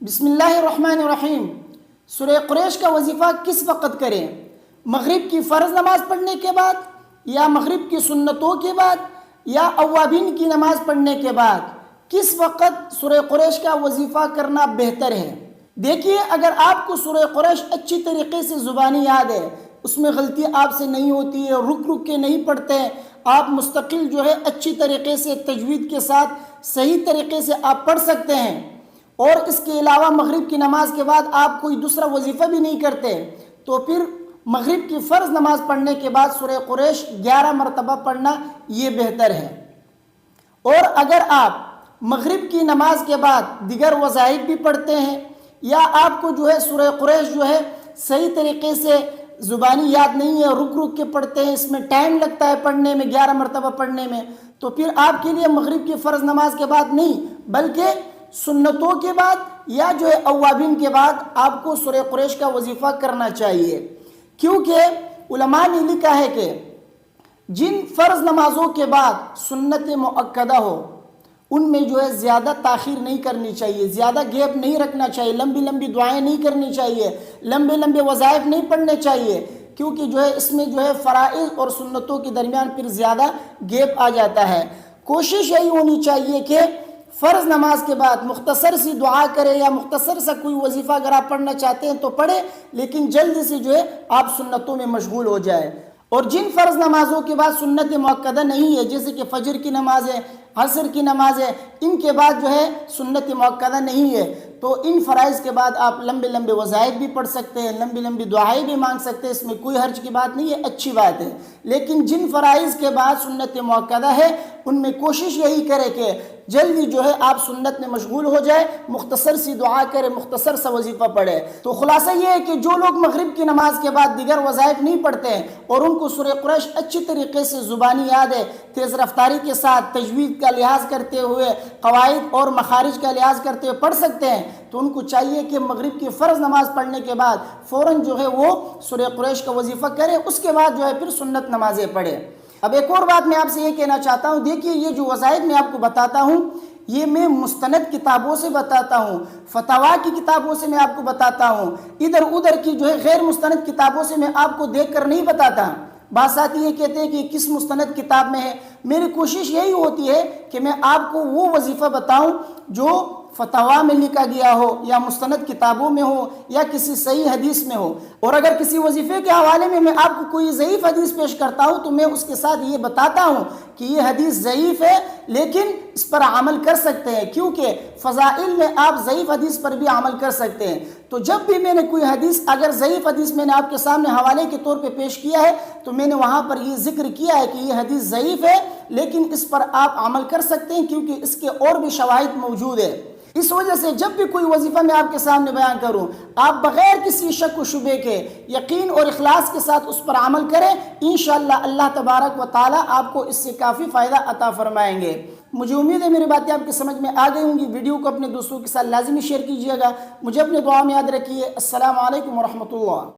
بسم اللہ الرحمن الرحیم۔ سورہ قریش کا وظیفہ کس وقت کریں؟ مغرب کی فرض نماز پڑھنے کے بعد، یا مغرب کی سنتوں کے بعد، یا اوابین کی نماز پڑھنے کے بعد؟ کس وقت سورہ قریش کا وظیفہ کرنا بہتر ہے؟ دیکھیے، اگر آپ کو سورہ قریش اچھی طریقے سے زبانی یاد ہے، اس میں غلطی آپ سے نہیں ہوتی ہے، رک رک کے نہیں پڑھتے ہیں، آپ مستقل اچھی طریقے سے تجوید کے ساتھ صحیح طریقے سے آپ پڑھ سکتے ہیں، اور اس کے علاوہ مغرب کی نماز کے بعد آپ کوئی دوسرا وظیفہ بھی نہیں کرتے، تو پھر مغرب کی فرض نماز پڑھنے کے بعد سورہ قریش 11 مرتبہ پڑھنا یہ بہتر ہے۔ اور اگر آپ مغرب کی نماز کے بعد دیگر وظائف بھی پڑھتے ہیں، یا آپ کو سورہ قریش صحیح طریقے سے زبانی یاد نہیں ہے، رک رک کے پڑھتے ہیں، اس میں ٹائم لگتا ہے پڑھنے میں، 11 مرتبہ پڑھنے میں، تو پھر آپ کے لیے مغرب کی فرض نماز کے بعد نہیں بلکہ سنتوں کے بعد یا اوابین کے بعد آپ کو سورہ قریش کا وظیفہ کرنا چاہیے، کیونکہ علماء نے لکھا ہے کہ جن فرض نمازوں کے بعد سنت مؤکدہ ہو ان میں زیادہ تاخیر نہیں کرنی چاہیے، زیادہ گیپ نہیں رکھنا چاہیے، لمبی لمبی دعائیں نہیں کرنی چاہیے، لمبے لمبے وظائف نہیں پڑھنے چاہیے، کیونکہ اس میں فرائض اور سنتوں کے درمیان پھر زیادہ گیپ آ جاتا ہے۔ کوشش یہی ہونی چاہیے کہ فرض نماز کے بعد مختصر سی دعا کرے، یا مختصر سا کوئی وظیفہ اگر آپ پڑھنا چاہتے ہیں تو پڑھے، لیکن جلد سے آپ سنتوں میں مشغول ہو جائے۔ اور جن فرض نمازوں کے بعد سنت مؤکدہ نہیں ہے، جیسے کہ فجر کی نماز ہے، عصر کی نماز ہے، ان کے بعد سنت مؤکدہ نہیں ہے، تو ان فرائض کے بعد آپ لمبے لمبے وظائف بھی پڑھ سکتے ہیں، لمبی لمبی دعائیں بھی مانگ سکتے ہیں، اس میں کوئی حرج کی بات نہیں ہے، اچھی بات ہے۔ لیکن جن فرائض کے بعد سنت مؤکدہ ہے ان میں کوشش یہی کرے کہ جلدی آپ سنت میں مشغول ہو جائے، مختصر سی دعا کرے، مختصر سا وظیفہ پڑھے۔ تو خلاصہ یہ ہے کہ جو لوگ مغرب کی نماز کے بعد دیگر وظائف نہیں پڑھتے ہیں اور ان کو سورہ قریش اچھی طریقے سے زبانی یاد ہے، تیز رفتاری کے ساتھ تجوید کا لحاظ کرتے ہوئے، قواعد اور مخارج کا لحاظ کرتے ہوئے پڑھ سکتے ہیں، تو ان کو چاہیے کہ مغرب کی فرض نماز پڑھنے کے بعد فوراً وہ سورہ قریش کا وظیفہ کرے، اس کے بعد پھر سنت نمازیں پڑھے۔ اب ایک اور بات میں آپ سے یہ کہنا چاہتا ہوں، دیکھیے یہ جو وظائف میں آپ کو بتاتا ہوں یہ میں مستند کتابوں سے بتاتا ہوں، فتاوی کی کتابوں سے میں آپ کو بتاتا ہوں، ادھر ادھر کی غیر مستند کتابوں سے میں آپ کو دیکھ کر نہیں بتاتا۔ بعض ساتھی یہ کہتے ہیں کہ کس مستند کتاب میں ہے، میری کوشش یہی ہوتی ہے کہ میں آپ کو وہ وظیفہ بتاؤں جو فتاوی میں لکھا گیا ہو، یا مستند کتابوں میں ہو، یا کسی صحیح حدیث میں ہو۔ اور اگر کسی وظیفے کے حوالے میں آپ کو کوئی ضعیف حدیث پیش کرتا ہوں تو میں اس کے ساتھ یہ بتاتا ہوں کہ یہ حدیث ضعیف ہے لیکن اس پر عمل کر سکتے ہیں، کیونکہ فضائل میں آپ ضعیف حدیث پر بھی عمل کر سکتے ہیں۔ تو جب بھی میں نے کوئی حدیث، اگر ضعیف حدیث میں نے آپ کے سامنے حوالے کے طور پہ پیش کیا ہے تو میں نے وہاں پر یہ ذکر کیا ہے کہ یہ حدیث ضعیف ہے لیکن اس پر آپ عمل کر سکتے ہیں، کیونکہ اس کے اور بھی شواہد موجود ہے۔ اس وجہ سے جب بھی کوئی وظیفہ میں آپ کے سامنے بیان کروں، آپ بغیر کسی شک و شبے کے یقین اور اخلاص کے ساتھ اس پر عمل کریں، انشاءاللہ اللہ تبارک و تعالی آپ کو اس سے کافی فائدہ عطا فرمائیں گے۔ مجھے امید ہے میری باتیں آپ کی سمجھ میں آ گئی ہوں گی۔ ویڈیو کو اپنے دوستوں کے ساتھ لازمی شیئر کیجیے گا۔ مجھے اپنے دعا میں یاد رکھیے۔ السلام علیکم ورحمۃ اللہ۔